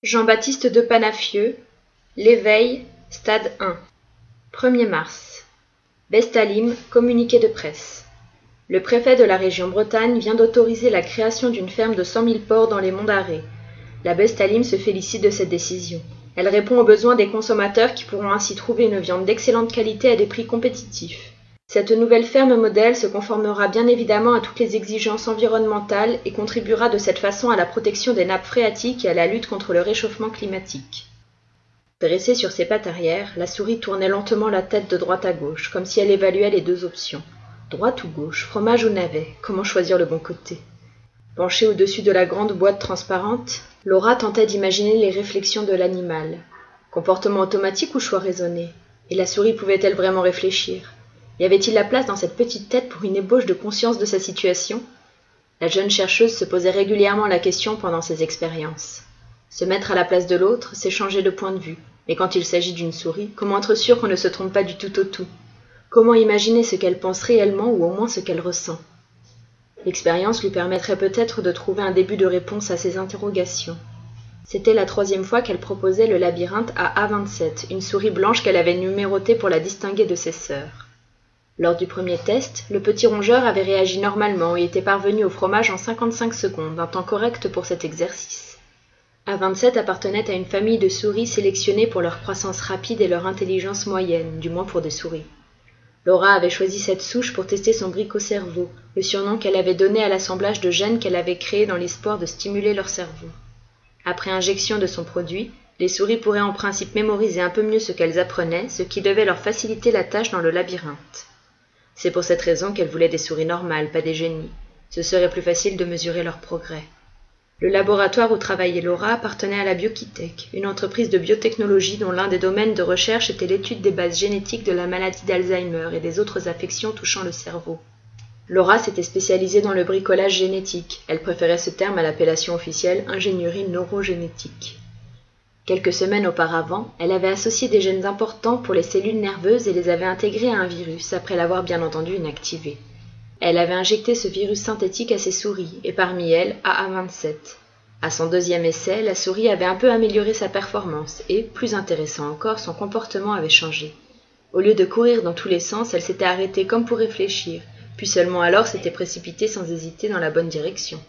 Jean-Baptiste de Panafieux, L'éveil, stade 1. 1er mars. Bestalim, communiqué de presse. Le préfet de la région Bretagne vient d'autoriser la création d'une ferme de 100 000 porcs dans les monts d'Arrée. La Bestalim se félicite de cette décision. Elle répond aux besoins des consommateurs qui pourront ainsi trouver une viande d'excellente qualité à des prix compétitifs. Cette nouvelle ferme modèle se conformera bien évidemment à toutes les exigences environnementales et contribuera de cette façon à la protection des nappes phréatiques et à la lutte contre le réchauffement climatique. Dressée sur ses pattes arrière, la souris tournait lentement la tête de droite à gauche, comme si elle évaluait les deux options. Droite ou gauche, fromage ou navet, comment choisir le bon côté? Penchée au-dessus de la grande boîte transparente, Laura tentait d'imaginer les réflexions de l'animal. Comportement automatique ou choix raisonné? Et la souris pouvait-elle vraiment réfléchir? Y avait-il la place dans cette petite tête pour une ébauche de conscience de sa situation? La jeune chercheuse se posait régulièrement la question pendant ses expériences. Se mettre à la place de l'autre, c'est changer de point de vue. Mais quand il s'agit d'une souris, comment être sûr qu'on ne se trompe pas du tout au tout? Comment imaginer ce qu'elle pense réellement ou au moins ce qu'elle ressent? L'expérience lui permettrait peut-être de trouver un début de réponse à ces interrogations. C'était la 3e fois qu'elle proposait le labyrinthe à A27, une souris blanche qu'elle avait numérotée pour la distinguer de ses sœurs. Lors du premier test, le petit rongeur avait réagi normalement et était parvenu au fromage en 55 secondes, un temps correct pour cet exercice. A27 appartenait à une famille de souris sélectionnées pour leur croissance rapide et leur intelligence moyenne, du moins pour des souris. Laura avait choisi cette souche pour tester son brico-cerveau, le surnom qu'elle avait donné à l'assemblage de gènes qu'elle avait créé dans l'espoir de stimuler leur cerveau. Après injection de son produit, les souris pourraient en principe mémoriser un peu mieux ce qu'elles apprenaient, ce qui devait leur faciliter la tâche dans le labyrinthe. C'est pour cette raison qu'elle voulait des souris normales, pas des génies. Ce serait plus facile de mesurer leur progrès. Le laboratoire où travaillait Laura appartenait à la Bioquitech, une entreprise de biotechnologie dont l'un des domaines de recherche était l'étude des bases génétiques de la maladie d'Alzheimer et des autres affections touchant le cerveau. Laura s'était spécialisée dans le bricolage génétique. Elle préférait ce terme à l'appellation officielle ingénierie neurogénétique. Quelques semaines auparavant, elle avait associé des gènes importants pour les cellules nerveuses et les avait intégrés à un virus, après l'avoir bien entendu inactivé. Elle avait injecté ce virus synthétique à ses souris, et parmi elles, à A27. À son 2e essai, la souris avait un peu amélioré sa performance, et, plus intéressant encore, son comportement avait changé. Au lieu de courir dans tous les sens, elle s'était arrêtée comme pour réfléchir, puis seulement alors s'était précipitée sans hésiter dans la bonne direction.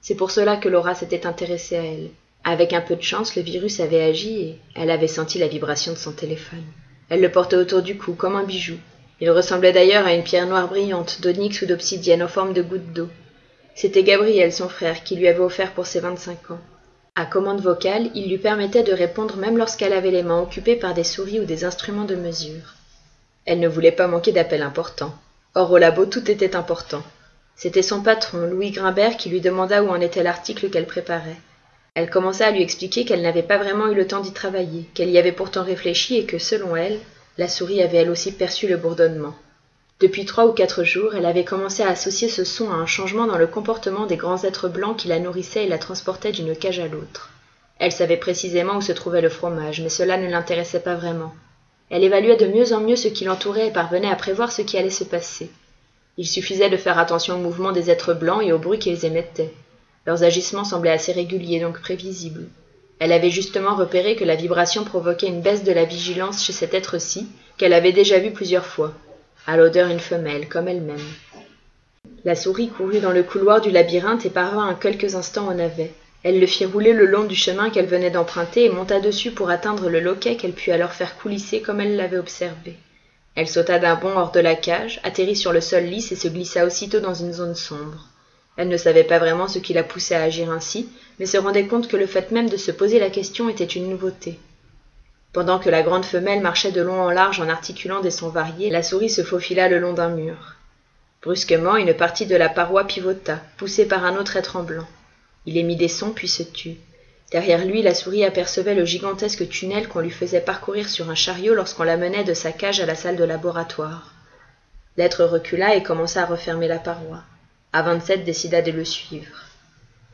C'est pour cela que Laura s'était intéressée à elle. Avec un peu de chance, le virus avait agi et elle avait senti la vibration de son téléphone. Elle le portait autour du cou, comme un bijou. Il ressemblait d'ailleurs à une pierre noire brillante, d'onyx ou d'obsidienne en forme de goutte d'eau. C'était Gabriel, son frère, qui lui avait offert pour ses 25 ans. À commande vocale, il lui permettait de répondre même lorsqu'elle avait les mains occupées par des souris ou des instruments de mesure. Elle ne voulait pas manquer d'appels importants. Or, au labo, tout était important. C'était son patron, Louis Grimbert, qui lui demanda où en était l'article qu'elle préparait. Elle commença à lui expliquer qu'elle n'avait pas vraiment eu le temps d'y travailler, qu'elle y avait pourtant réfléchi et que, selon elle, la souris avait elle aussi perçu le bourdonnement. Depuis 3 ou 4 jours, elle avait commencé à associer ce son à un changement dans le comportement des grands êtres blancs qui la nourrissaient et la transportaient d'une cage à l'autre. Elle savait précisément où se trouvait le fromage, mais cela ne l'intéressait pas vraiment. Elle évaluait de mieux en mieux ce qui l'entourait et parvenait à prévoir ce qui allait se passer. Il suffisait de faire attention aux mouvements des êtres blancs et au bruit qu'ils émettaient. Leurs agissements semblaient assez réguliers, donc prévisibles. Elle avait justement repéré que la vibration provoquait une baisse de la vigilance chez cet être-ci, qu'elle avait déjà vu plusieurs fois. À l'odeur une femelle, comme elle-même. La souris courut dans le couloir du labyrinthe et parvint en quelques instants au navet. Elle le fit rouler le long du chemin qu'elle venait d'emprunter et monta dessus pour atteindre le loquet qu'elle put alors faire coulisser comme elle l'avait observé. Elle sauta d'un bond hors de la cage, atterrit sur le sol lisse et se glissa aussitôt dans une zone sombre. Elle ne savait pas vraiment ce qui la poussait à agir ainsi, mais se rendait compte que le fait même de se poser la question était une nouveauté. Pendant que la grande femelle marchait de long en large en articulant des sons variés, la souris se faufila le long d'un mur. Brusquement, une partie de la paroi pivota, poussée par un autre être en blanc. Il émit des sons puis se tut. Derrière lui, la souris apercevait le gigantesque tunnel qu'on lui faisait parcourir sur un chariot lorsqu'on la menait de sa cage à la salle de laboratoire. L'être recula et commença à refermer la paroi. A27 décida de le suivre.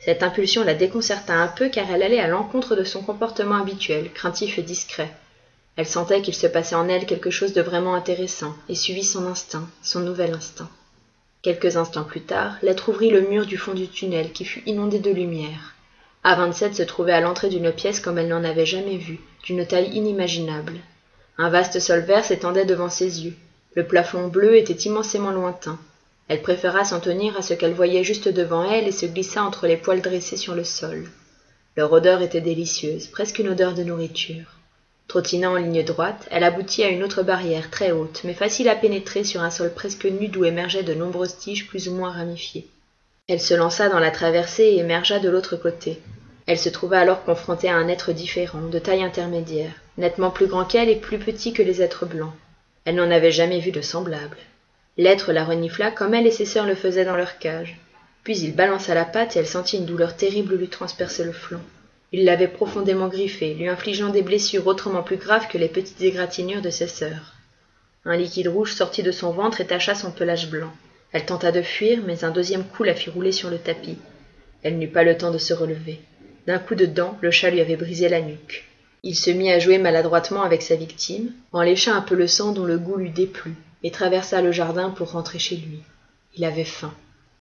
Cette impulsion la déconcerta un peu car elle allait à l'encontre de son comportement habituel, craintif et discret. Elle sentait qu'il se passait en elle quelque chose de vraiment intéressant et suivit son instinct, son nouvel instinct. Quelques instants plus tard, l'être ouvrit le mur du fond du tunnel qui fut inondé de lumière. A27 se trouvait à l'entrée d'une pièce comme elle n'en avait jamais vu, d'une taille inimaginable. Un vaste sol vert s'étendait devant ses yeux. Le plafond bleu était immensément lointain. Elle préféra s'en tenir à ce qu'elle voyait juste devant elle et se glissa entre les poils dressés sur le sol. Leur odeur était délicieuse, presque une odeur de nourriture. Trottinant en ligne droite, elle aboutit à une autre barrière très haute, mais facile à pénétrer sur un sol presque nu d'où émergeaient de nombreuses tiges plus ou moins ramifiées. Elle se lança dans la traversée et émergea de l'autre côté. Elle se trouva alors confrontée à un être différent, de taille intermédiaire, nettement plus grand qu'elle et plus petit que les êtres blancs. Elle n'en avait jamais vu de semblable. L'être la renifla comme elle et ses sœurs le faisaient dans leur cage. Puis il balança la patte et elle sentit une douleur terrible lui transpercer le flanc. Il l'avait profondément griffée, lui infligeant des blessures autrement plus graves que les petites égratignures de ses sœurs. Un liquide rouge sortit de son ventre et tacha son pelage blanc. Elle tenta de fuir, mais un deuxième coup la fit rouler sur le tapis. Elle n'eut pas le temps de se relever. D'un coup de dent, le chat lui avait brisé la nuque. Il se mit à jouer maladroitement avec sa victime, en lécha un peu le sang dont le goût lui déplut, et traversa le jardin pour rentrer chez lui. Il avait faim.